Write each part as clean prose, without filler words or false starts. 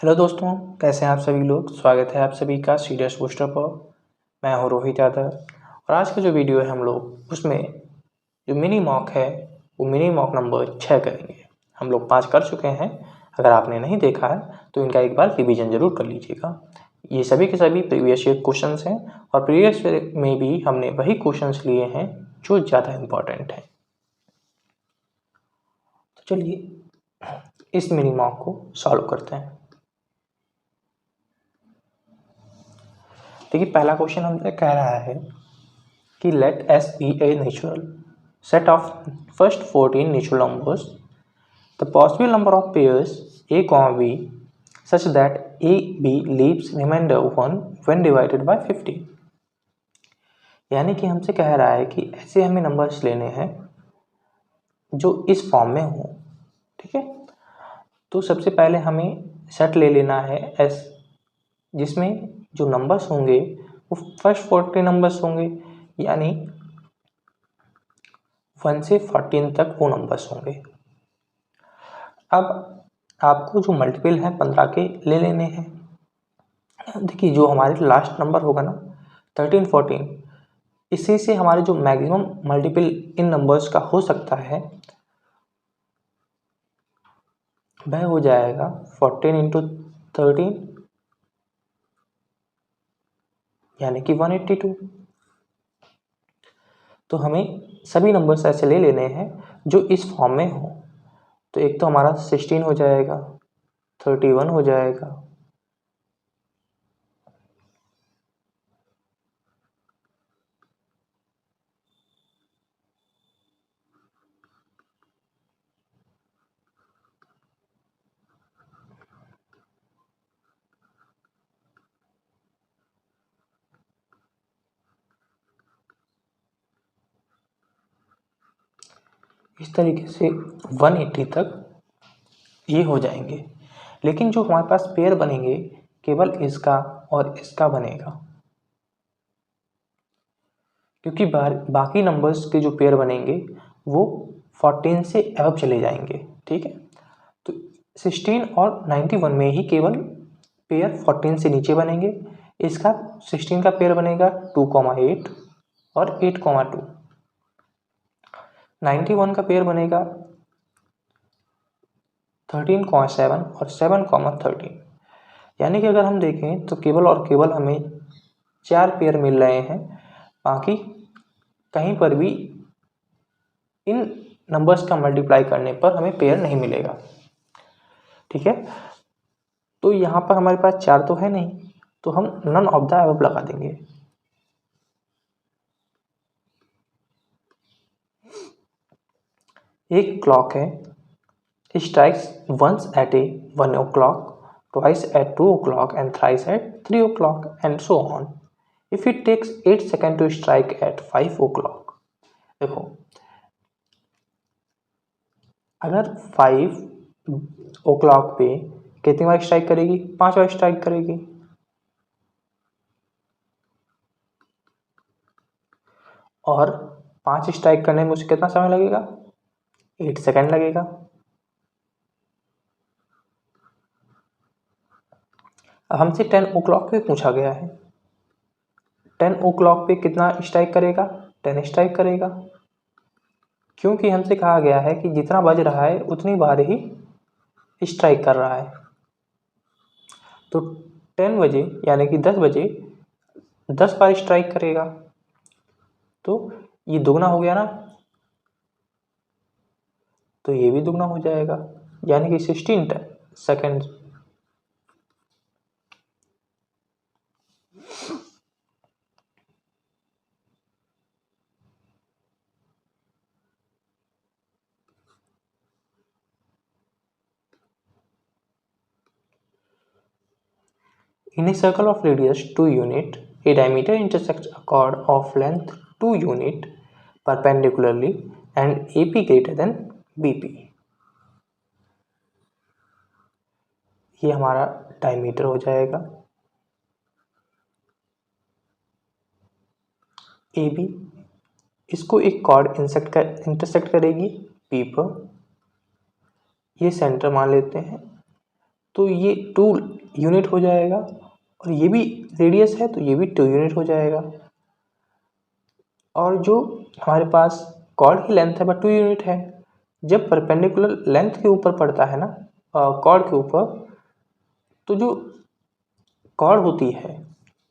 Hello दोस्तों, कैसे हैं आप सभी लोग। स्वागत है आप सभी का सीरियस बूस्टर पर। मैं हूं रोहित यादव और आज का जो वीडियो है हम लोग उसमें जो मिनी मॉक है वो मिनी मॉक नंबर 6 करेंगे। हम लोग 5 कर चुके हैं। अगर आपने नहीं देखा है तो इनका एक बार रिवीजन जरूर कर लीजिएगा। ये सभी के सभी प्रीवियस ईयर क्वेश्चन हैं और प्रीवियस ईयर में भी हमने वही क्वेश्चन लिए हैं जो ज़्यादा इम्पोर्टेंट हैं। तो चलिए इस मिनी मॉक को सॉल्व करते हैं। देखिए, पहला क्वेश्चन हमसे कह रहा है कि late S be a natural set of first 14 natural numbers, the possible number of pairs a comma b such that a b leaves remainder 1 when divided by 50। यानी कि हमसे कह रहा है कि ऐसे हमें नंबर्स लेने हैं जो इस फॉर्म में हो। ठीक है, तो सबसे पहले हमें सेट ले लेना है S, जिसमें जो नंबर्स होंगे वो फर्स्ट 40 नंबर्स होंगे, यानी 1 से 14 तक वो नंबर्स होंगे। अब आपको जो मल्टीपल है 15 के ले लेने हैं। देखिए, जो हमारे लास्ट नंबर होगा ना 13, 14, इसी से हमारे जो मैक्सिमम मल्टीपल इन नंबर्स का हो सकता है वह हो जाएगा 14 इंटू 13 यानी कि 182। तो हमें सभी नंबर्स ऐसे ले लेने हैं जो इस फॉर्म में हो। तो एक तो हमारा 16 हो जाएगा, 31 हो जाएगा, इस तरीके से 180 तक ये हो जाएंगे। लेकिन जो हमारे पास पेयर बनेंगे केवल इसका और इसका बनेगा, क्योंकि बाकी नंबर्स के जो पेयर बनेंगे वो 14 से अबव चले जाएंगे। ठीक है, तो 16 और 91 में ही केवल पेयर 14 से नीचे बनेंगे। इसका 16 का पेयर बनेगा 2,8 और 8,2। 91 का पेयर बनेगा 13,7 और 7,13। यानी कि अगर हम देखें तो केवल और केवल हमें 4 पेयर मिल रहे हैं, बाकी कहीं पर भी इन नंबर्स का मल्टीप्लाई करने पर हमें पेयर नहीं मिलेगा। ठीक है, तो यहाँ पर हमारे पास 4 तो है नहीं, तो हम नन ऑफ द अबव लगा देंगे। एक क्लॉक है, strikes once at 1 o'clock, twice at 2 o'clock and thrice at 3 o'clock and so on. If it takes 8 seconds to strike at 5 o'clock, देखो अगर 5 o'clock पे कितनी बार स्ट्राइक करेगी? 5 बार स्ट्राइक करेगी। और 5 स्ट्राइक करने में उसे कितना समय लगेगा? 8 सेकेंड लगेगा। अब हमसे 10 o'clock पे पूछा गया है, 10 o'clock पे कितना स्ट्राइक करेगा? 10 स्ट्राइक करेगा, क्योंकि हमसे कहा गया है कि जितना बज रहा है उतनी बार ही स्ट्राइक कर रहा है। तो 10 बजे यानी कि 10 बजे 10 बार स्ट्राइक करेगा, तो ये दुगना हो गया ना, तो ये भी दुगना हो जाएगा, यानी कि 16 second. In a circle of radius 2 unit, a diameter intersects a chord of length 2 unit perpendicularly and AP greater than BP। ये हमारा डायमीटर हो जाएगा, AB इसको एक कॉर्ड इंटरसेक्ट करेगी P पर, ये सेंटर मान लेते हैं। तो ये 2 यूनिट हो जाएगा, और ये भी रेडियस है तो ये भी 2 यूनिट हो जाएगा। और जो हमारे पास कॉर्ड की लेंथ है वह 2 यूनिट है। जब परपेंडिकुलर लेंथ के ऊपर पड़ता है ना कॉर्ड के ऊपर, तो जो कॉर्ड होती है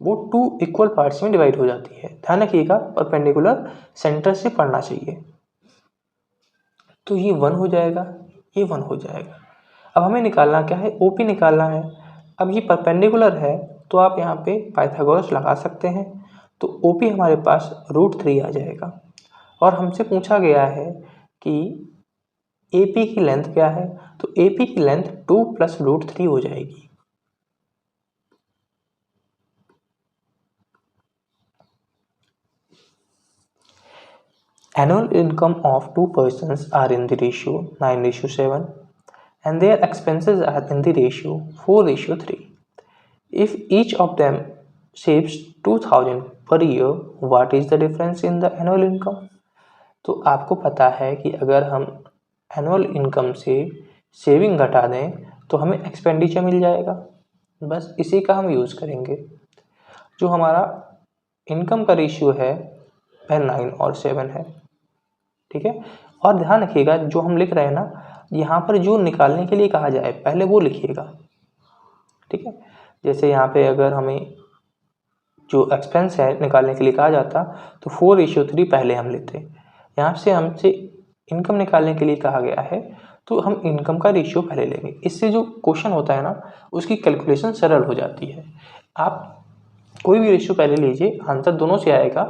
वो 2 इक्वल पार्ट्स में डिवाइड हो जाती है। ध्यान रखिएगा परपेंडिकुलर सेंटर से पड़ना चाहिए। तो ये 1 हो जाएगा, ये 1 हो जाएगा। अब हमें निकालना क्या है, OP निकालना है। अब ये परपेंडिकुलर है तो आप यहाँ पे पाइथागोरस लगा सकते हैं, तो OP हमारे पास √3 आ जाएगा। और हमसे पूछा गया है कि AP की लेंथ क्या है, तो AP की लेंथ 2 + √3 हो जाएगी। Annual income of 2 persons are in the ratio 9:7 and their expenses are in the ratio 4:3. If each of them saves 2000 per year, what is the difference in the annual income? तो आपको पता है कि अगर हम annual income से saving घटा दें तो हमें एक्सपेंडिचर मिल जाएगा। बस इसी का हम यूज़ करेंगे। जो हमारा इनकम का रेशियो है वह 9 और 7 है, ठीक है। और ध्यान रखिएगा जो हम लिख रहे हैं ना, यहाँ पर जो निकालने के लिए कहा जाए पहले वो लिखिएगा, ठीक है। जैसे यहाँ पे अगर हमें जो एक्सपेंस है निकालने के लिए कहा जाता तो 4:3 पहले हम लेते। यहाँ से हमसे इनकम निकालने के लिए कहा गया है तो हम इनकम का रेशियो पहले लेंगे। इससे जो क्वेश्चन होता है ना उसकी कैलकुलेशन सरल हो जाती है। आप कोई भी रेशियो पहले लीजिए, आंसर दोनों से आएगा,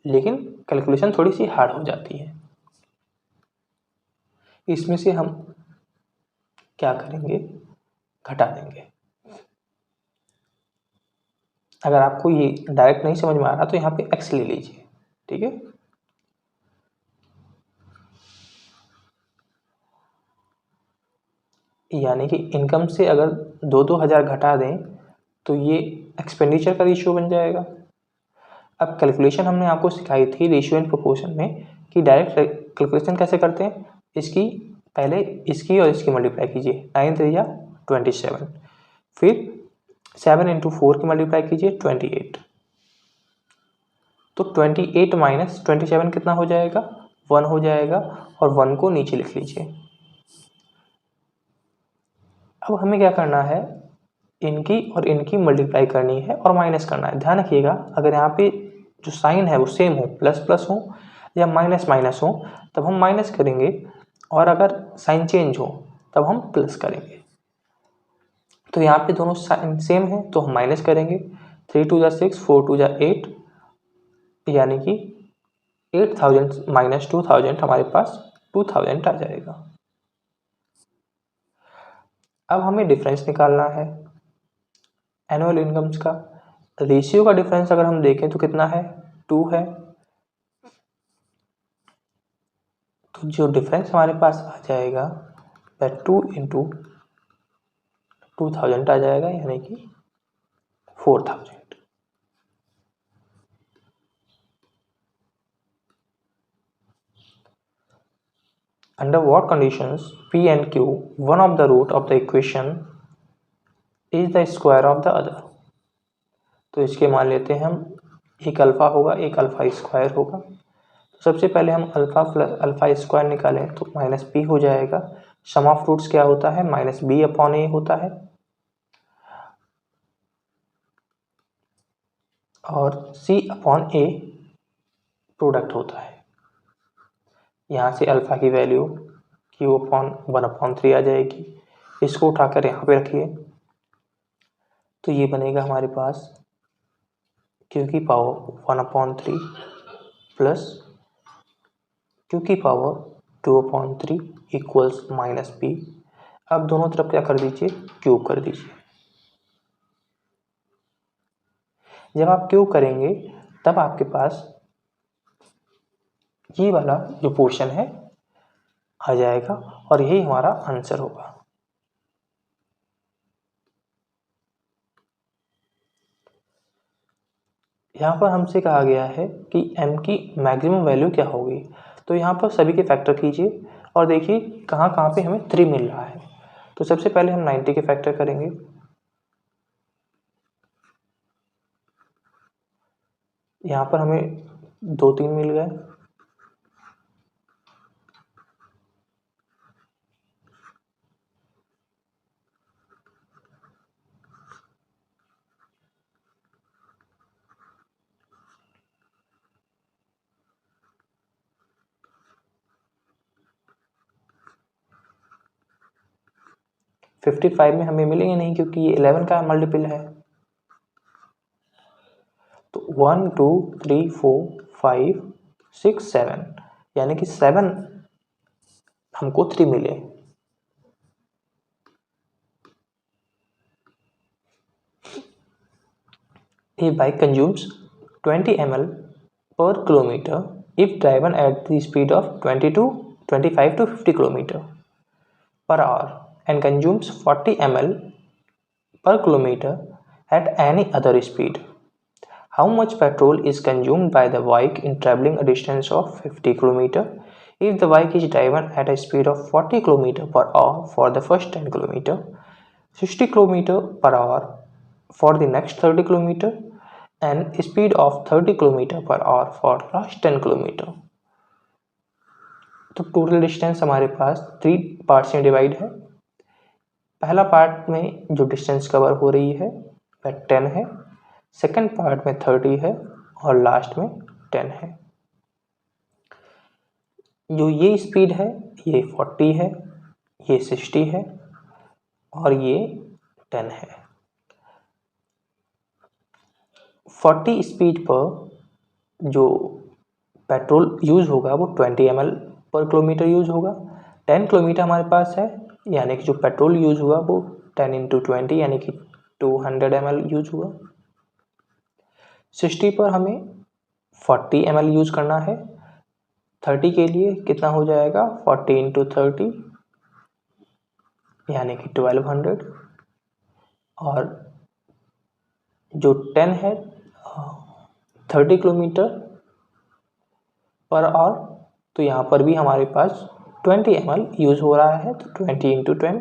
लेकिन कैलकुलेशन थोड़ी सी हार्ड हो जाती है। इसमें से हम क्या करेंगे, घटा देंगे। अगर आपको ये डायरेक्ट नहीं समझ में आ रहा तो यहाँ पे x ले लीजिए, ठीक है। यानी कि इनकम से अगर 2-2 हज़ार घटा दें तो ये एक्सपेंडिचर का रेशियो बन जाएगा। अब कैलकुलेशन हमने आपको सिखाई थी रेशियो एंड प्रोपोर्शन में कि डायरेक्ट कैलकुलेशन कैसे करते हैं। इसकी पहले इसकी और इसकी मल्टीप्लाई कीजिए, 9 3 या 27, फिर 7 × 4 की मल्टीप्लाई कीजिए 28। तो 28 - 27 कितना हो जाएगा, 1 हो जाएगा, और 1 को नीचे लिख लीजिए। अब हमें क्या करना है, इनकी और इनकी मल्टीप्लाई करनी है और माइनस करना है। ध्यान रखिएगा अगर यहाँ पे जो साइन है वो सेम हो, प्लस प्लस हो या माइनस माइनस हो तब हम माइनस करेंगे, और अगर साइन चेंज हो तब हम प्लस करेंगे। तो यहाँ पे दोनों साइन सेम है तो हम माइनस करेंगे। 3 2 6, 4 2 8, यानी कि 8000 - 2000 हमारे पास 2000 आ जाएगा। अब हमें डिफरेंस निकालना है एनुअल इनकम्स का। रेशियो का डिफरेंस अगर हम देखें तो कितना है, 2 है। तो जो डिफरेंस हमारे पास आ जाएगा वह 2 × 2000 आ जाएगा, यानी कि 4000। Under what conditions P and Q, one of the root of the equation is the square of the other? तो इसके मान लेते हैं हम, एक अल्फा होगा एक अल्फा स्क्वायर होगा। तो सबसे पहले हम अल्फा प्लस अल्फा स्क्वायर निकालें तो -b हो जाएगा। सम ऑफ रूट्स क्या होता है, -b/a होता है, और c/a प्रोडक्ट होता है। यहाँ से अल्फा की वैल्यू q/1/3 आ जाएगी। इसको उठाकर यहाँ पे रखिए तो ये बनेगा हमारे पास q की पावर 1/3 प्लस q की पावर 2/3 इक्वल्स -b। अब दोनों तरफ क्या कर दीजिए, क्यूब कर दीजिए। जब आप क्यूब करेंगे तब आपके पास ये वाला जो पोर्शन है आ जाएगा, और यही हमारा आंसर होगा। यहाँ पर हमसे कहा गया है कि m की मैक्सिमम वैल्यू क्या होगी। तो यहाँ पर सभी के फैक्टर कीजिए और देखिए कहाँ कहाँ पे हमें 3 मिल रहा है। तो सबसे पहले हम 90 के फैक्टर करेंगे, यहाँ पर हमें 2 3 मिल गए। फिफ्टी 55 में हमें मिलेंगे नहीं क्योंकि ये 11 का मल्टीपल है। तो 1 2 3 4 5 6 7 यानी कि 7 हमको 3 मिले। A bike consumes 20 ml per kilometer if driven at the speed of 25 to 50 km per hour and consumes 40 ml per kilometer at any other speed. How much petrol is consumed by the bike in traveling a distance of 50 km if the bike is driven at a speed of 40 km per hour for the first 10 km, 60 km per hour for the next 30 km and speed of 30 km per hour for last 10 km. तो total distance हमारे पास 3 parts में divide है। पहला part में जो distance cover हो रही है वह 10 है, सेकंड पार्ट में 30 है और लास्ट में 10 है। जो ये स्पीड है ये 40 है, ये 60 है और ये 10 है। 40 स्पीड पर जो पेट्रोल यूज़ होगा वो 20 ml पर किलोमीटर यूज़ होगा। 10 किलोमीटर हमारे पास है यानी कि जो पेट्रोल यूज़ हुआ वो 10 × 20 यानी कि 200 ml यूज़ हुआ। 60 पर हमें 40 ml यूज़ करना है। 30 के लिए कितना हो जाएगा 40 × 30 यानी कि 1200 और जो 10 है 30 किलोमीटर पर आवर, तो यहाँ पर भी हमारे पास 20 ml यूज़ हो रहा है। तो 20 × 10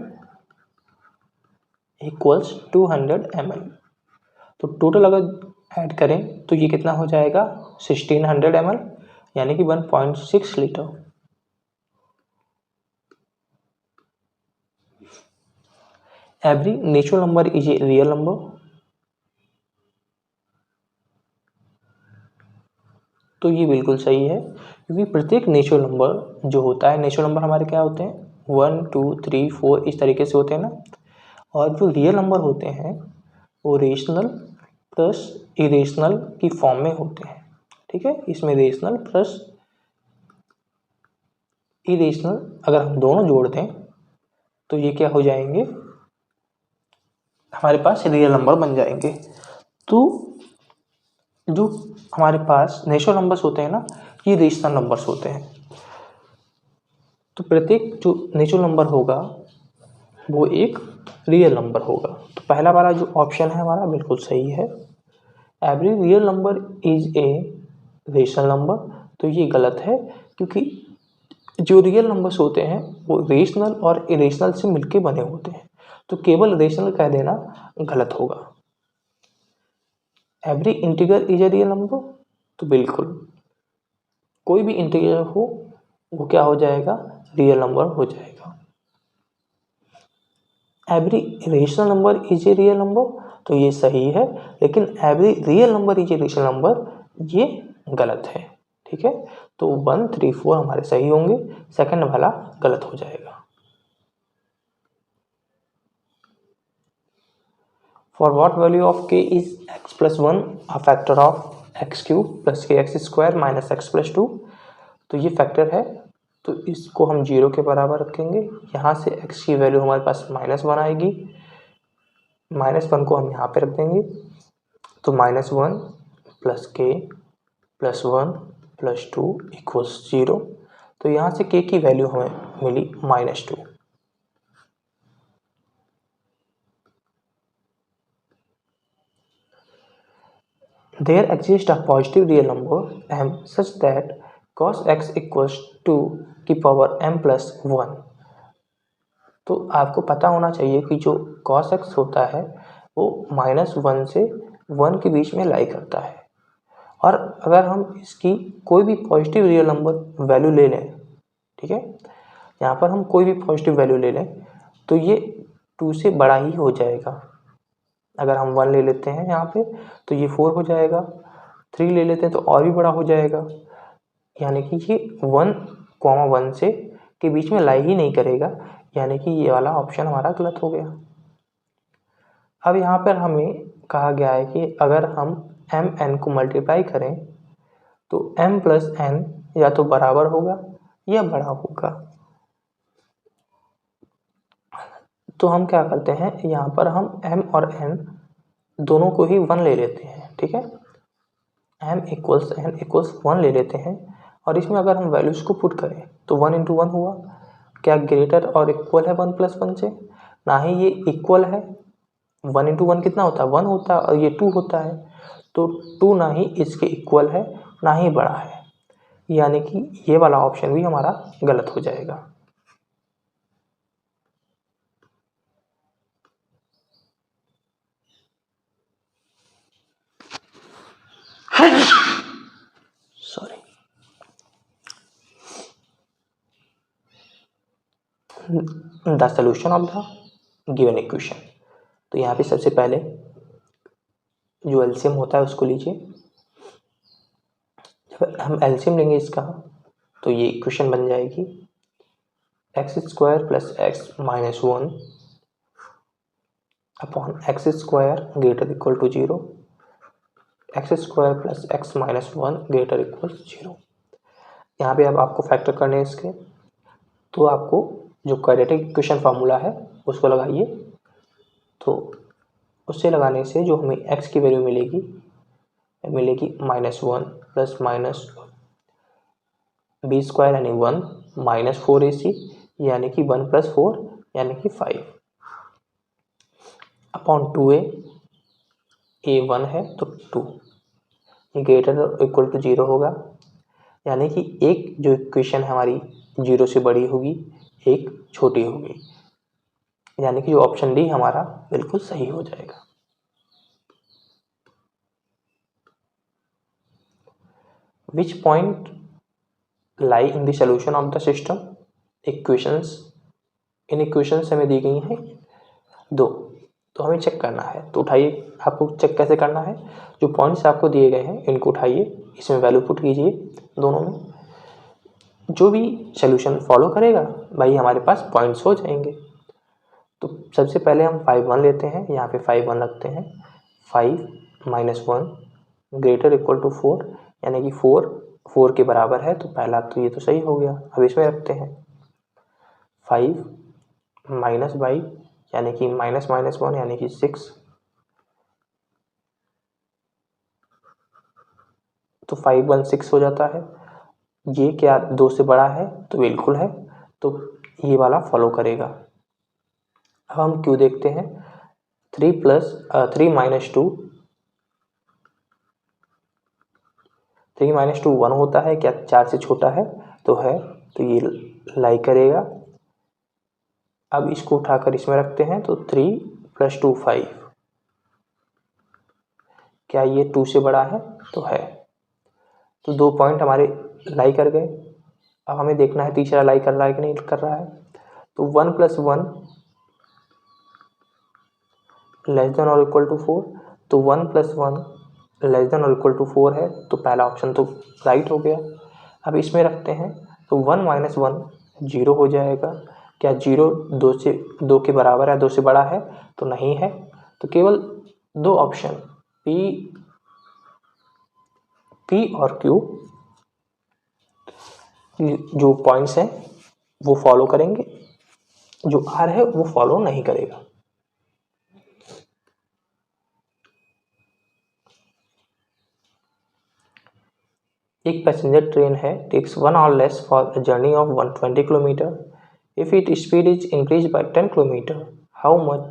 इक्वल्स 200 ml। तो टोटल अगर ऐड करें तो ये कितना हो जाएगा 1600 ml यानी कि 1.6 litre. Every natural number is a real number. तो ये बिल्कुल सही है क्योंकि प्रत्येक नेचुरल नंबर जो होता है, नेचुरल नंबर हमारे क्या होते हैं 1 2 3 4 इस तरीके से होते हैं ना, और जो रियल नंबर होते हैं वो रेशनल प्लस इरेशनल की फॉर्म में होते हैं। ठीक है, इसमें रेशनल प्लस इरेशनल अगर हम दोनों जोड़ दें तो ये क्या हो जाएंगे, हमारे पास रियल नंबर बन जाएंगे। तो जो हमारे पास नेचुरल नंबर्स होते हैं ना, ये रेशनल नंबर्स होते हैं। तो प्रत्येक जो नेचुरल नंबर होगा वो एक रियल नंबर होगा। तो पहला वाला जो ऑप्शन है हमारा बिल्कुल सही है, every real number is a rational number. तो ये गलत है क्योंकि जो रियल नंबर्स होते हैं वो रेशनल और इरेशनल से मिलके बने होते हैं, तो केवल रेशनल कह देना गलत होगा। Every integer is a real number, तो बिल्कुल कोई भी इंटीजर हो वो क्या हो जाएगा रियल नंबर हो जाएगा। Every rational number is a real number, तो ये सही है, लेकिन every real number is a rational number ये गलत है। ठीक है, तो 1 3 4 हमारे सही होंगे, सेकंड वाला गलत हो जाएगा। For what value of k is x + 1 a factor of x³ + kx² - x + 2। तो ये फैक्टर है, तो इसको हम 0 के बराबर रखेंगे। यहाँ से x की वैल्यू हमारे पास -1 आएगी, -1 को हम यहाँ पे रख देंगे। तो -1 + k + 1 + 2 = 0। तो यहाँ से k की वैल्यू हमें मिली -2। There exists a positive real number m such that cos x = 2 की पावर m + 1। तो आपको पता होना चाहिए कि जो cos x होता है वो -1 से 1 के बीच में लाई करता है, और अगर हम इसकी कोई भी पॉजिटिव रियल नंबर वैल्यू ले लें, ठीक है, यहाँ पर हम कोई भी पॉजिटिव वैल्यू ले लें तो ये 2 से बड़ा ही हो जाएगा। अगर हम 1 ले लेते हैं यहाँ पे तो ये 4 हो जाएगा, 3 ले लेते हैं तो और भी बड़ा हो जाएगा, यानी कि ये 1, 1 से के बीच में लाई ही नहीं करेगा, यानी कि ये वाला ऑप्शन हमारा गलत हो गया। अब यहाँ पर हमें कहा गया है कि अगर हम mn को मल्टीप्लाई करें तो m प्लस n या तो बराबर होगा या बड़ा होगा। तो हम क्या करते हैं, यहाँ पर हम m और n दोनों को ही 1 ले लेते हैं, ठीक है, m इक्वल्स n इक्वल्स 1 ले लेते हैं और इसमें अगर हम वैल्यूज़ को पुट करें तो 1 इंटू 1 हुआ, क्या ग्रेटर और इक्वल है 1 प्लस 1 से? ना ही ये इक्वल है, 1 इंटू 1 कितना होता है 1 होता है और ये 2 होता है, तो 2 ना ही इसके इक्वल है ना ही बड़ा है, यानी कि ये वाला ऑप्शन भी हमारा गलत हो जाएगा। Sorry. The solution of the given equation. तो यहाँ पे सबसे पहले जो एलसीएम होता है उसको लीजिए। जब हम एलसीएम लेंगे इसका तो ये इक्वेशन बन जाएगी x square plus x minus 1 upon x square greater equal to 0, x square plus x minus 1 greater equal 0। यहाँ पे अब आपको फैक्टर करने हैं इसके, तो आपको जो क्वाड्रेटिक इक्वेशन फार्मूला है उसको लगाइए, तो उससे लगाने से जो हमें x की वैल्यू मिलेगी -1 प्लस माइनस बी स्क्वायर यानी 1 माइनस 4ac यानी कि 1 प्लस 4 यानी कि 5 अपॉन 2a, a 1 है तो 2, ये ग्रेटर इक्वल टू 0 होगा, यानी कि एक जो इक्वेशन है हमारी 0 से बड़ी होगी, एक छोटी होगी, यानी कि ऑप्शन डी हमारा बिल्कुल सही हो जाएगा। Which point lie in the solution of the system? Equations, in equations हमें दी गई हैं 2, तो हमें चेक करना है, तो उठाइए। आपको चेक कैसे करना है, जो पॉइंट्स आपको दिए गए हैं इनको उठाइए, इसमें वैल्यू पुट कीजिए, दोनों में जो भी सोल्यूशन फॉलो करेगा भाई हमारे पास पॉइंट्स हो जाएंगे। तो सबसे पहले हम 5 1 लेते हैं, यहाँ पे 5 1 रखते हैं, 5 माइनस 1 ग्रेटर इक्वल टू 4, यानी कि 4 के बराबर है, तो पहला तो ये तो सही हो गया। अब इसमें रखते हैं 5 माइनस बाई यानी कि माइनस माइनस 1 यानी कि 6, तो 5 1 6 हो जाता है। ये क्या 2 से बड़ा है? तो बिल्कुल है, तो ये वाला फॉलो करेगा। अब हम क्यों देखते हैं, 3 माइनस 2, 3 माइनस 2 1 होता है, क्या 4 से छोटा है? तो है, तो ये लाई करेगा। अब इसको उठाकर इसमें रखते हैं, तो 3 प्लस 2 5, क्या ये 2 से बड़ा है? तो है, तो 2 पॉइंट हमारे लाई कर गए। अब हमें देखना है तीसरा लाई कर रहा है कि नहीं कर रहा है, तो 1 प्लस 1 लेस देन और इक्वल टू 4, तो 1 प्लस 1 लेस देन और इक्वल टू 4 है, तो पहला ऑप्शन तो राइट हो गया। अब इसमें रखते हैं, तो 1 माइनस 1 0 हो जाएगा, क्या 0 2 के बराबर है, 2 से बड़ा है? तो नहीं है, तो केवल 2 ऑप्शन P और Q जो पॉइंट्स हैं वो फॉलो करेंगे, जो R है वो फॉलो नहीं करेगा। एक पैसेंजर ट्रेन है, takes 1 hour less for a journey of 120 kilometre, if its speed is increased by 10 kilometre, how much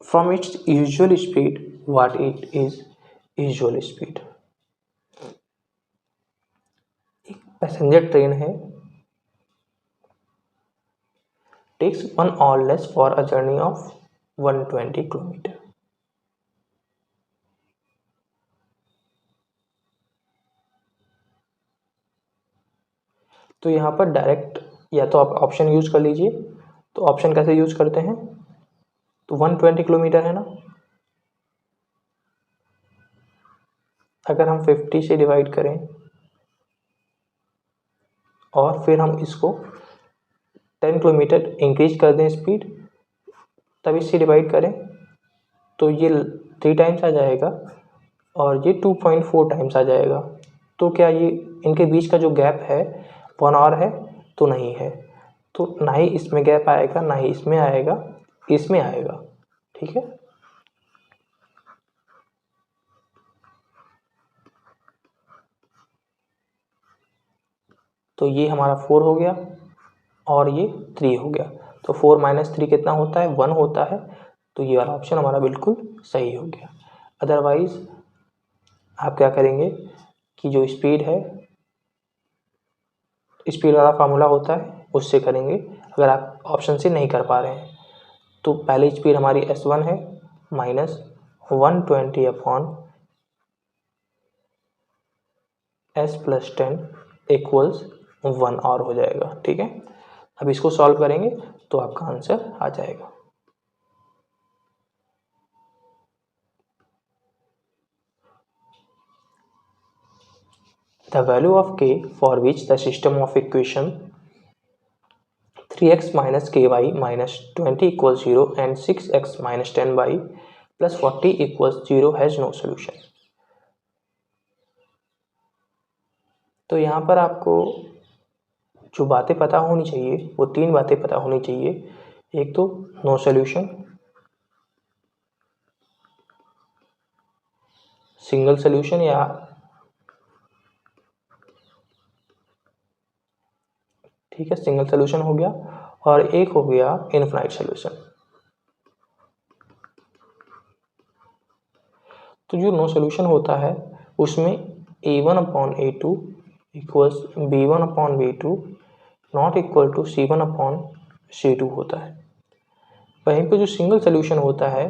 from its usual speed, what it is usual speed। एक passenger train है, takes 1 hour less for a journey of 120 kilometre, तो यहाँ पर direct या तो आप option use कर लीजिए। तो ऑप्शन कैसे यूज़ करते हैं, तो 120 किलोमीटर है ना, अगर हम 50 से डिवाइड करें और फिर हम इसको 10 किलोमीटर इंक्रीज कर दें स्पीड, तब इससे डिवाइड करें तो ये 3 टाइम्स आ जाएगा और ये 2.4 टाइम्स आ जाएगा। तो क्या ये इनके बीच का जो गैप है 1 आवर है, तो नहीं है। तो ना ही इसमें गैप आएगा, ना ही इसमें आएगा, इसमें आएगा। ठीक है, तो ये हमारा 4 हो गया और ये 3 हो गया। तो 4 - 3 कितना होता है, 1 होता है। तो ये वाला ऑप्शन हमारा बिल्कुल सही हो गया। अदरवाइज आप क्या करेंगे कि जो स्पीड है, स्पीड वाला फार्मूला होता है उससे करेंगे, अगर आप ऑप्शन से नहीं कर पा रहे हैं। तो पहली स्पीड हमारी S1 है -120 अपॉन S+10 इक्वल्स 1 आवर हो जाएगा। ठीक है, अब इसको सॉल्व करेंगे तो आपका आंसर आ जाएगा। The value of k for which the system of equation 3x - ky - 20 equals 0 and 6x - 10y plus 40 equals 0 has no solution। तो यहाँ पर आपको जो बातें पता होनी चाहिए वो 3 बातें पता होनी चाहिए। एक तो नो सॉल्यूशन, सिंगल सॉल्यूशन या ठीक है सिंगल सॉल्यूशन हो गया, और एक हो गया इनफाइनाइट सॉल्यूशन। तो जो नो सॉल्यूशन होता है उसमें A1/A2 equals B1/B2 not equal to C1/C2 होता है। वहीं पे जो सिंगल सॉल्यूशन होता है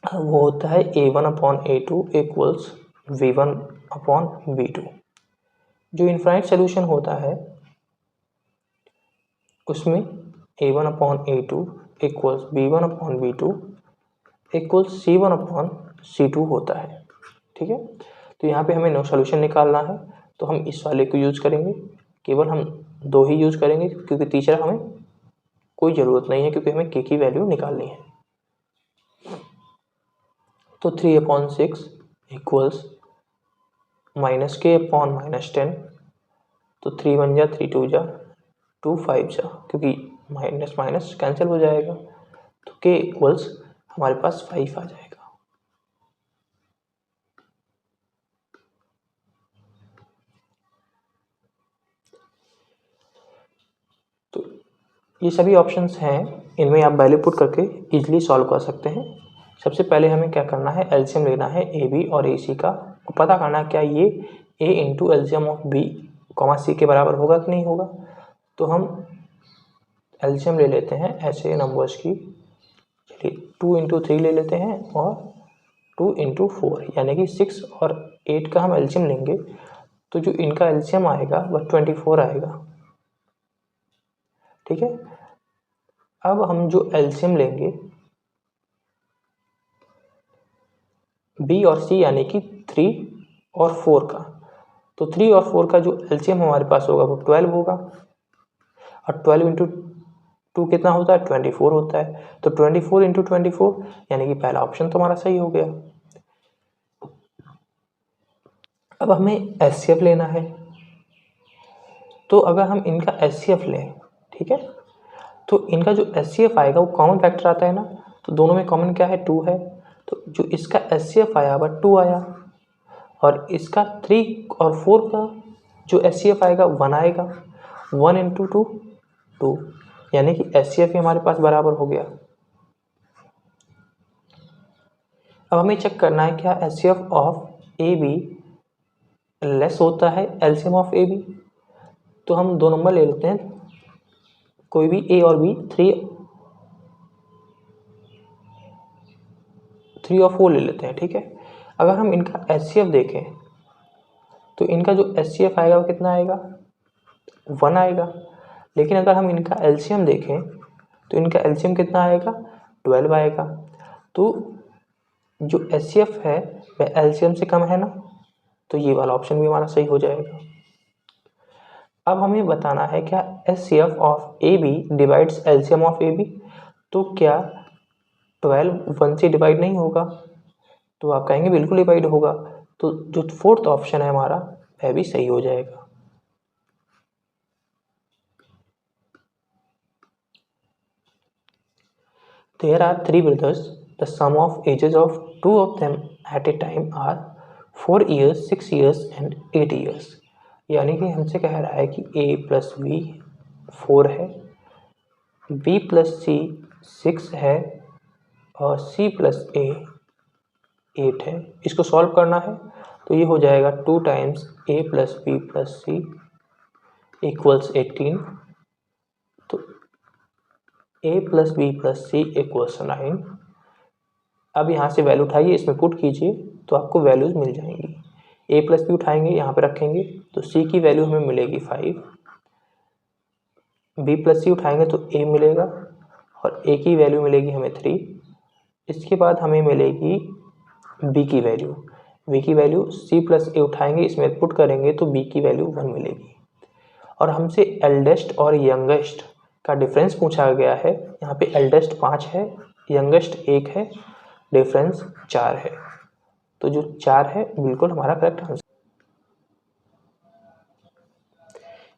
वो होता है A1/A2 इक्वल्स V1/V2। जो इनफाइनाइट सॉल्यूशन होता है उसमें A1/A2 equals B1/B2 equals C1/C2 होता है। ठीक है, तो यहाँ पे हमें नो सॉल्यूशन निकालना है, तो हम इस वाले को यूज़ करेंगे। केवल हम 2 ही यूज़ करेंगे क्योंकि तीसरा हमें कोई ज़रूरत नहीं है, क्योंकि हमें k की वैल्यू निकालनी है। तो 3/6 इक्वल्स -k/-10। तो 3 1 जा 3 2 जा 2 5 जा, क्योंकि माइनस माइनस कैंसिल हो जाएगा, तो k इक्वल्स हमारे पास 5 आ जाएगा। तो ये सभी ऑप्शंस हैं, इनमें आप वैल्यू पुट करके इजीली सॉल्व कर सकते हैं। सबसे पहले हमें क्या करना है, एलसीएम लेना है AB और AC का, पता करना है क्या ये A into LCM of B, C के बराबर होगा कि नहीं होगा। तो हम एलसीएम ले लेते हैं ऐसे नंबर्स की, चलिए 2 × 3 ले लेते हैं और 2 × 4, यानी कि 6 और 8 का हम एलसीएम लेंगे, तो जो इनका एलसीएम आएगा वह 24 आएगा। ठीक है, अब हम जो एलसीएम लेंगे B और C यानी कि 3 और 4 का, तो 3 और 4 का जो एलसीएम हमारे पास होगा वो 12 होगा, और 12 × 2 कितना होता है, 24 होता है। तो 24 × 24 यानी कि पहला ऑप्शन तो हमारा सही हो गया। अब हमें एचसीएफ लेना है, तो अगर हम इनका एचसीएफ लें, ठीक है, तो इनका जो एचसीएफ आएगा वो कॉमन फैक्टर आता है ना, तो दोनों में कॉमन क्या है, 2 है। तो जो इसका एचसीएफ आया वह 2 आया, और इसका 3 और 4 का जो एचसीएफ आएगा 1 आएगा। 1 × 2 2, यानी कि एचसीएफ हमारे पास बराबर हो गया। अब हमें चेक करना है क्या HCF of A be less होता है एलसीएम ऑफ ए बी। तो हम 2 नंबर ले लेते हैं, कोई भी ए और बी, 3 और 4 ले लेते हैं। ठीक है, अगर हम इनका HCF देखें तो इनका जो HCF आएगा वो कितना आएगा, 1 आएगा। लेकिन अगर हम इनका LCM देखें तो इनका LCM कितना आएगा, 12 आएगा। तो जो HCF है वह LCM से कम है ना, तो ये वाला ऑप्शन भी हमारा सही हो जाएगा। अब हमें बताना है क्या HCF of AB divides LCM of AB, तो क्या 12 1 से डिवाइड नहीं होगा, तो आप कहेंगे बिल्कुल डिवाइड होगा। तो जो फोर्थ ऑप्शन है हमारा वह भी सही हो जाएगा। There are 3 brothers. The sum of ages of 2 of them at a time are 4 years, 6 years and 8 years. यानी कि हमसे कह रहा है कि A प्लस B 4 है, B प्लस C 6 है और C प्लस A 8 है। इसको सॉल्व करना है तो ये हो जाएगा 2 times A plus B plus C equals 18। तो A plus B plus C equals 9। अब यहाँ से वैल्यू उठाइए, इसमें पुट कीजिए तो आपको वैल्यूज मिल जाएंगी। A प्लस B उठाएंगे, यहाँ पे रखेंगे तो C की वैल्यू हमें मिलेगी 5, B प्लस C उठाएंगे तो A मिलेगा और A की वैल्यू मिलेगी हमें 3। इसके बाद हमें मिलेगी B की वैल्यू, B की वैल्यू C प्लस A उठाएंगे, इसमें पुट करेंगे तो B की वैल्यू 1 मिलेगी। और हमसे एल्डेस्ट और यंगेस्ट का डिफरेंस पूछा गया है। यहाँ पे एल्डेस्ट 5 है, यंगेस्ट 1 है, डिफरेंस 4 है। तो जो 4 है बिल्कुल हमारा correct answer.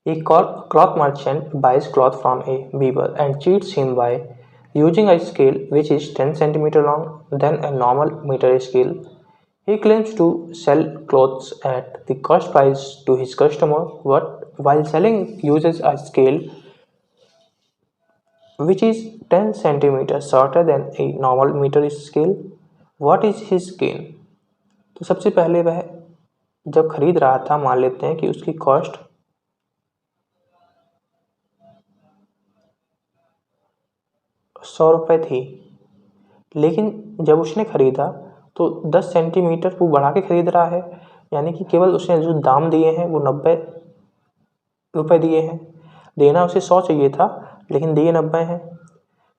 A cloth merchant buys cloth from a weaver and cheats him by using a scale which is 10 cm long than a normal meter scale. He claims to sell clothes at the cost price to his customer, but while selling uses a scale which is 10 cm shorter than a normal meter scale. What is his gain? तो सबसे पहले वह जब खरीद रहा था, मान लेते हैं कि उसकी कॉस्ट 100 रुपये थी, लेकिन जब उसने खरीदा तो 10 सेंटीमीटर वो बढ़ा के खरीद रहा है, यानी कि केवल उसने जो दाम दिए हैं वो 90 रुपये दिए हैं। देना उसे 100 चाहिए था लेकिन दिए 90 हैं।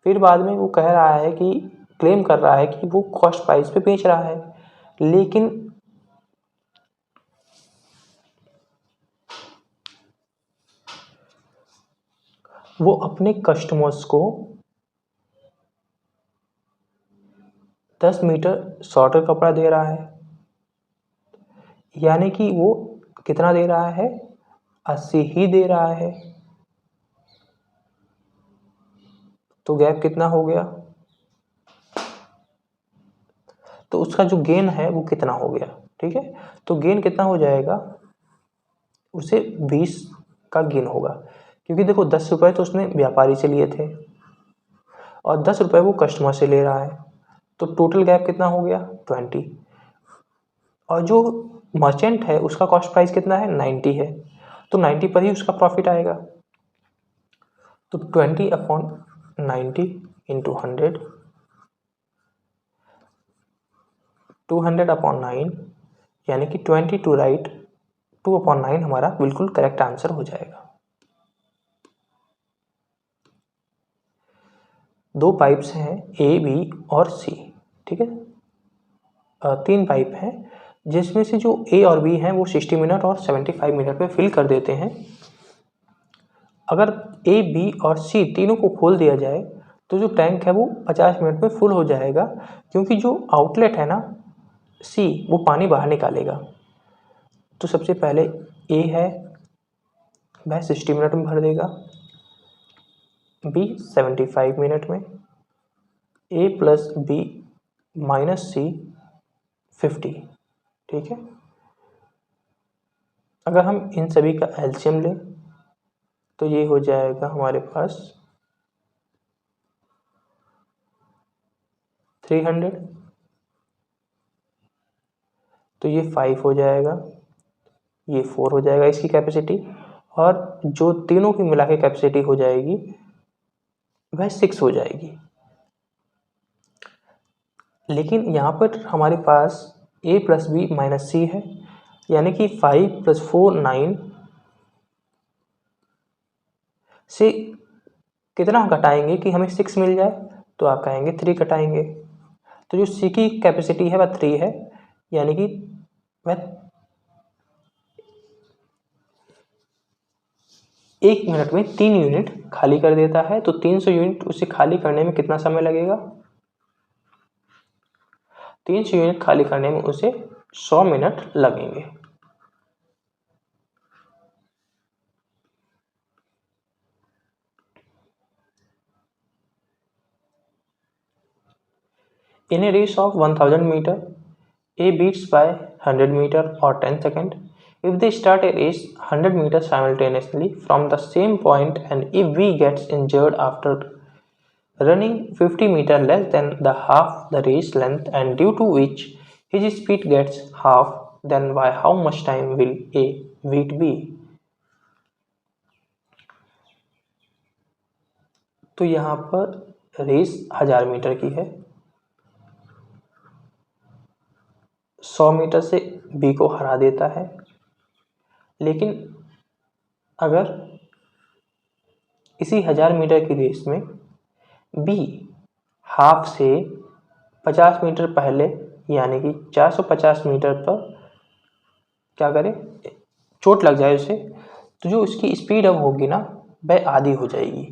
फिर बाद में वो कह रहा है कि क्लेम कर रहा है कि वो कॉस्ट प्राइस पे बेच रहा है, लेकिन वो अपने कस्टमर्स को 10 मीटर शॉर्टर कपड़ा दे रहा है, यानी कि वो कितना दे रहा है, 80 ही दे रहा है। तो गैप कितना हो गया, तो उसका जो गेन है वो कितना हो गया। ठीक है, तो गेन कितना हो जाएगा, उसे 20 का गेन होगा, क्योंकि देखो 10 रुपये तो उसने व्यापारी से लिए थे और 10 रुपये वो कस्टमर से ले रहा है, तो टोटल गैप कितना हो गया, 20। और जो मर्चेंट है उसका कॉस्ट प्राइस कितना है, 90 है, तो 90 पर ही उसका प्रॉफिट आएगा। तो 20/90 इंटू 100, 200/9, यानी कि 20 टू राइट 2/9 हमारा बिल्कुल करेक्ट आंसर हो जाएगा। 2 पाइप्स हैं A, B और C, ठीक है, 3 पाइप हैं, जिसमें से जो A और B हैं वो 60 मिनट और 75 मिनट में फिल कर देते हैं। अगर A, B और C तीनों को खोल दिया जाए तो जो टैंक है वो 50 मिनट में फुल हो जाएगा, क्योंकि जो आउटलेट है ना C वो पानी बाहर निकालेगा। तो सबसे पहले A है, वह 60 मिनट में भर देगा, B 75 मिनट में, A plus B minus C 50। ठीक है, अगर हम इन सभी का एलसीएम लें तो ये हो जाएगा हमारे पास 300, तो ये 5 हो जाएगा, ये 4 हो जाएगा इसकी कैपेसिटी, और जो तीनों की मिला के कैपेसिटी हो जाएगी वह 6 हो जाएगी। लेकिन यहाँ पर हमारे पास ए प्लस बी माइनस सी है, यानी कि 5 + 4 9 से कितना घटाएंगे कि हमें 6 मिल जाए, तो आप कहेंगे 3 घटाएंगे। तो जो सी की कैपेसिटी है वह 3 है, यानी कि वह 1 मिनट में 3 यूनिट खाली कर देता है। तो 300 यूनिट उसे खाली करने में कितना समय लगेगा? 300 यूनिट खाली करने में उसे 100 मिनट लगेंगे। In a race of 1000 meter, A beats by 100 meter or 10 second. If they start a race 100 meters simultaneously from the same point, and if B gets injured after running 50 meter less than the half the race length, and due to which his speed gets half, then by how much time will A beat B? तो यहाँ पर race 1000 metre की है, 100 metre से B को हरा देता है, लेकिन अगर इसी 1000 मीटर की रेस में बी हाफ से 50 मीटर पहले, यानी कि 450 मीटर पर क्या करे, चोट लग जाए उसे, तो जो उसकी स्पीड अब होगी ना वह आधी हो जाएगी।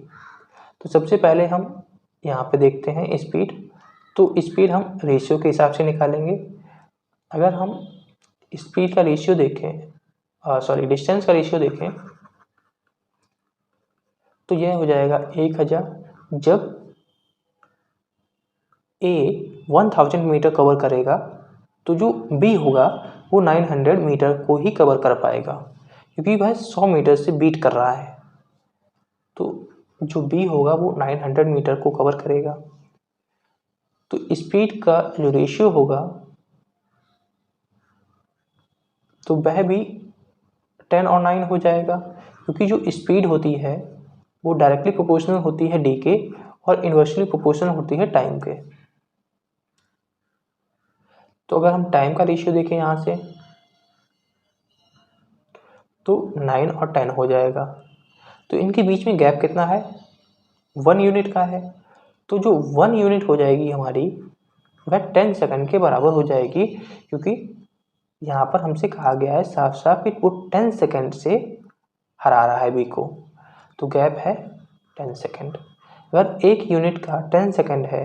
तो सबसे पहले हम यहाँ पे देखते हैं स्पीड। तो स्पीड हम रेशियो के हिसाब से निकालेंगे। अगर हम स्पीड का रेशियो देखें, डिस्टेंस का रेशियो देखें, तो यह हो जाएगा 1000। जब ए 1000 मीटर कवर करेगा तो जो बी होगा वो 900 मीटर को ही कवर कर पाएगा, क्योंकि वह 100 मीटर से बीट कर रहा है। तो जो बी होगा वो 900 मीटर को कवर करेगा। तो स्पीड का जो रेशियो होगा तो वह भी 10 और 9 हो जाएगा, क्योंकि जो स्पीड होती है वो डायरेक्टली प्रोपोर्शनल होती है डी के और इन्वर्सली प्रोपोर्शनल होती है टाइम के। तो अगर हम टाइम का रेशियो देखें यहाँ से, तो 9 और 10 हो जाएगा। तो इनके बीच में गैप कितना है? 1 यूनिट का है। तो जो 1 यूनिट हो जाएगी हमारी, वह 10 सेकंड के बराबर हो जाएगी, क्योंकि यहाँ पर हमसे कहा गया है साफ साफ कि वो 10 सेकंड से हरा रहा है बी को। तो गैप है 10 सेकंड। अगर 1 यूनिट का 10 सेकंड है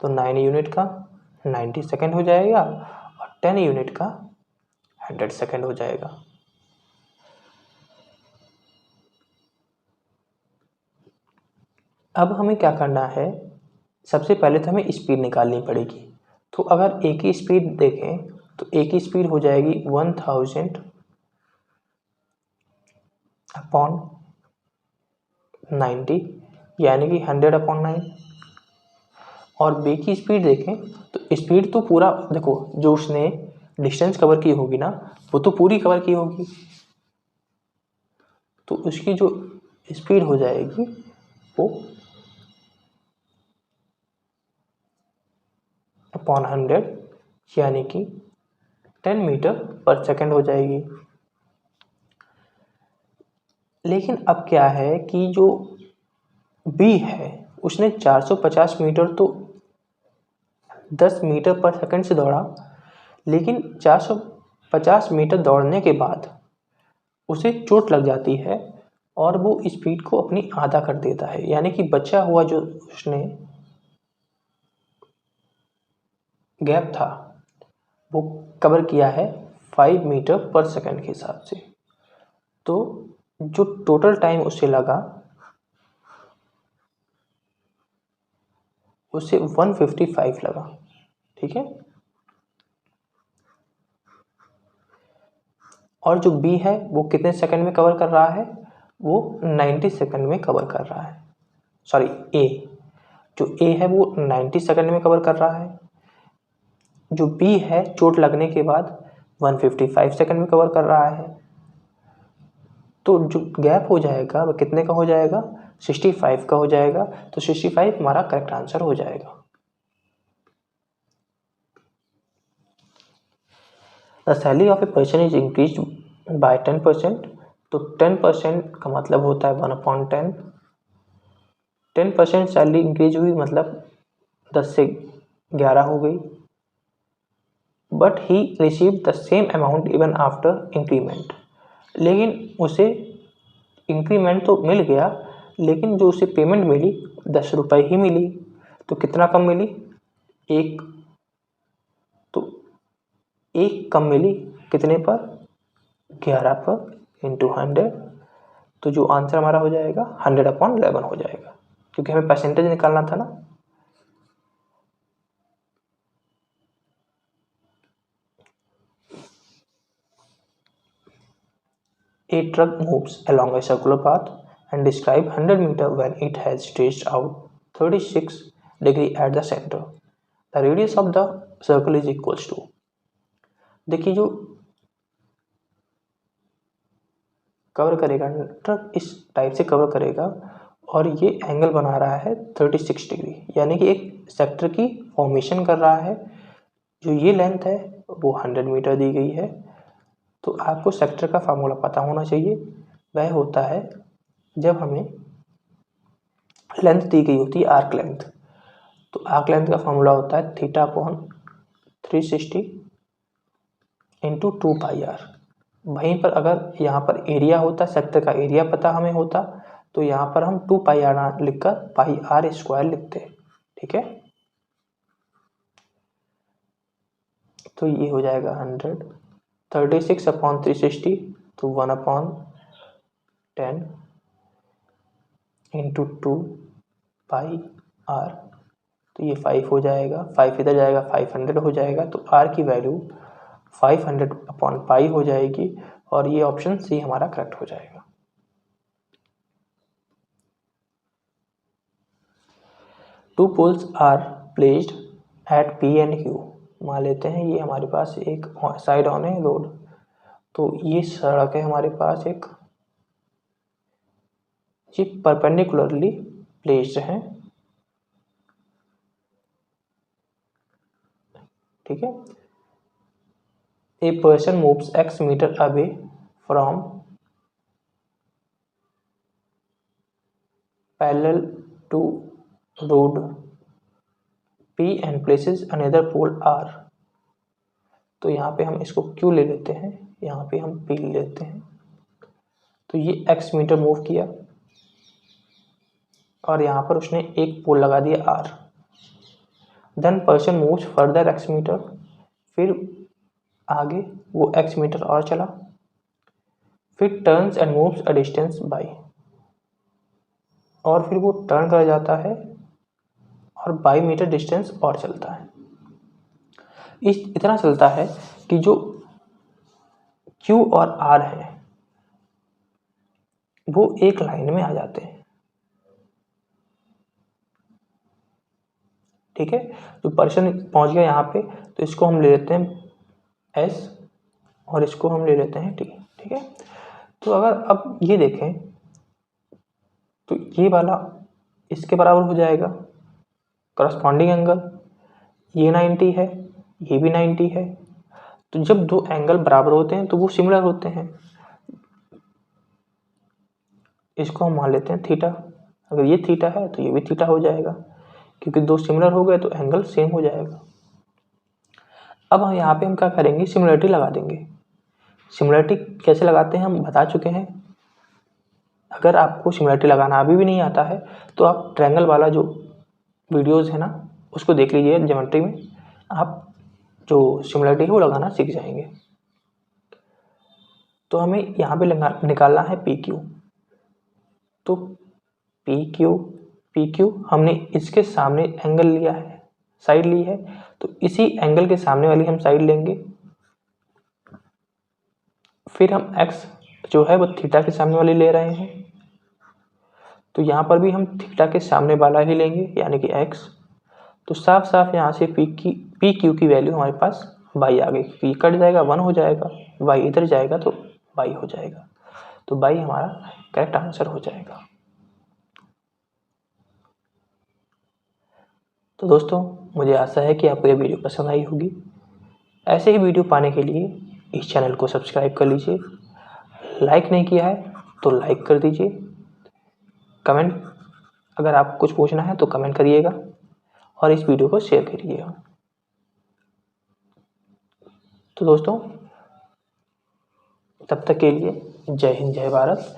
तो 9 यूनिट का 90 सेकंड हो जाएगा और 10 यूनिट का 100 सेकंड हो जाएगा। अब हमें क्या करना है, सबसे पहले तो हमें स्पीड निकालनी पड़ेगी। तो अगर एक ही स्पीड देखें तो एक ही स्पीड हो जाएगी 1000 अपॉन 90, यानी कि 100/9। और बी की स्पीड देखें तो स्पीड तो पूरा देखो, जो उसने डिस्टेंस कवर की होगी ना वो तो पूरी कवर की होगी, तो उसकी जो स्पीड हो जाएगी वो अपॉन 100, यानी कि 10 मीटर पर सेकंड हो जाएगी। लेकिन अब क्या है कि जो बी है उसने 450 मीटर तो 10 मीटर पर सेकंड से दौड़ा, लेकिन 450 मीटर दौड़ने के बाद उसे चोट लग जाती है और वो स्पीड को अपनी आधा कर देता है, यानी कि बचा हुआ जो उसने गैप था वो कवर किया है 5 मीटर पर सेकंड के हिसाब से। तो जो टोटल टाइम उसे लगा उसे 155 लगा। ठीक है। और जो बी है वो कितने सेकंड में कवर कर रहा है? वो 90 सेकंड में कवर कर रहा है। सॉरी, जो ए है वो 90 सेकंड में कवर कर रहा है। जो बी है चोट लगने के बाद 155 सेकंड में कवर कर रहा है। तो जो गैप हो जाएगा वो कितने का हो जाएगा? 65 का हो जाएगा। तो 65 हमारा करेक्ट आंसर हो जाएगा। The salary of a person is increase by 10%। तो 10% का मतलब होता है 1/10। 10% सैलरी इंक्रीज हुई मतलब 10 से 11 हो गई। But he receive the same amount even after increment. लेकिन उसे इंक्रीमेंट तो मिल गया, लेकिन जो उसे पेमेंट मिली 10 रुपये ही मिली। तो कितना कम मिली? एक। तो एक कम मिली कितने पर? 11 पर इंटू 100। तो जो आंसर हमारा हो जाएगा 100/11 हो जाएगा, क्योंकि हमें परसेंटेज निकालना था ना। A truck moves along a circular path and describe 100 meter when it has stretched out 36 degree at the center. The radius of the circle is equals to। देखिए जो कवर करेगा ट्रक इस टाइप से cover करेगा और ये angle बना रहा है 36 डिग्री, यानी कि एक सेक्टर की फॉर्मेशन कर रहा है। जो ये लेंथ है वो 100 मीटर दी गई है। तो आपको सेक्टर का फार्मूला पता होना चाहिए। वह होता है जब हमें लेंथ दी गई होती है आर्क लेंथ। तो आर्क लेंथ का फार्मूला होता है θ/360 इंटू 2πr। वहीं पर अगर यहाँ पर एरिया होता, सेक्टर का एरिया पता हमें होता, तो यहाँ पर हम 2πr लिखकर πr² लिखते। ठीक है, तो ये हो जाएगा 100। 36/360 तो 1/10 इंटू 2πr। तो ये 5 हो जाएगा, 5 इधर जाएगा 500 हो जाएगा। तो r की वैल्यू 500/π हो जाएगी और ये ऑप्शन सी हमारा करेक्ट हो जाएगा। Two poles are placed at P and Q। मान लेते हैं ये हमारे पास एक साइड ऑन है रोड। तो ये सड़क है हमारे पास एक, ये परपेंडिकुलरली प्लेस्ड है। ठीक है, a person moves x metre away from parallel to road P and places another pole R। तो यहाँ पे हम इसको Q ले लेते हैं, यहाँ पे हम P ले लेते हैं। तो ये x मीटर मूव किया और यहाँ पर उसने एक पोल लगा दिया R। Then person moves further x metre, फिर आगे वो x मीटर और चला, फिर turns and moves a distance by, और फिर वो टर्न कर जाता है और बाई मीटर डिस्टेंस और चलता है। इतना चलता है कि जो Q और R है वो एक लाइन में आ जाते हैं। ठीक है, जो पर्सन पहुंच गया यहाँ पे, तो इसको हम ले लेते हैं S और इसको हम ले लेते हैं T। ठीक है, तो अगर अब ये देखें तो ये वाला इसके बराबर हो जाएगा करस्पॉन्डिंग एंगल, ये 90 है, ये भी 90 है। तो जब दो एंगल बराबर होते हैं तो वो सिमिलर होते हैं। इसको हम मान लेते हैं थीटा। अगर ये थीटा है तो ये भी थीटा हो जाएगा, क्योंकि दो सिमिलर हो गए तो एंगल सेम हो जाएगा। अब हम यहाँ पे हम क्या करेंगे, सिमिलरिटी लगा देंगे। सिमिलरिटी कैसे लगाते हैं हम बता चुके हैं। अगर आपको सिमिलरिटी लगाना अभी भी नहीं आता है तो आप ट्रायंगल वाला जो वीडियोस है ना उसको देख लीजिए। ज्योमेट्री में आप जो सिमिलरिटी है वो लगाना सीख जाएंगे। तो हमें यहाँ पे निकालना है PQ। तो PQ हमने इसके सामने एंगल लिया है, साइड ली है, तो इसी एंगल के सामने वाली हम साइड लेंगे। फिर हम x जो है वो थीटा के सामने वाली ले रहे हैं, तो यहाँ पर भी हम थीटा के सामने वाला ही लेंगे यानी कि x। तो साफ साफ यहाँ से PQ की वैल्यू हमारे पास y आ गई, क्योंकि कट जाएगा 1 हो जाएगा, y इधर जाएगा तो y हो जाएगा। तो y हमारा करेक्ट आंसर हो जाएगा। तो दोस्तों मुझे आशा है कि आपको ये वीडियो पसंद आई होगी। ऐसे ही वीडियो पाने के लिए इस चैनल को सब्सक्राइब कर लीजिए। लाइक नहीं किया है तो लाइक कर दीजिए। कमेंट, अगर आपको कुछ पूछना है तो कमेंट करिएगा और इस वीडियो को शेयर करिएगा। तो दोस्तों, तब तक के लिए जय हिंद, जय भारत।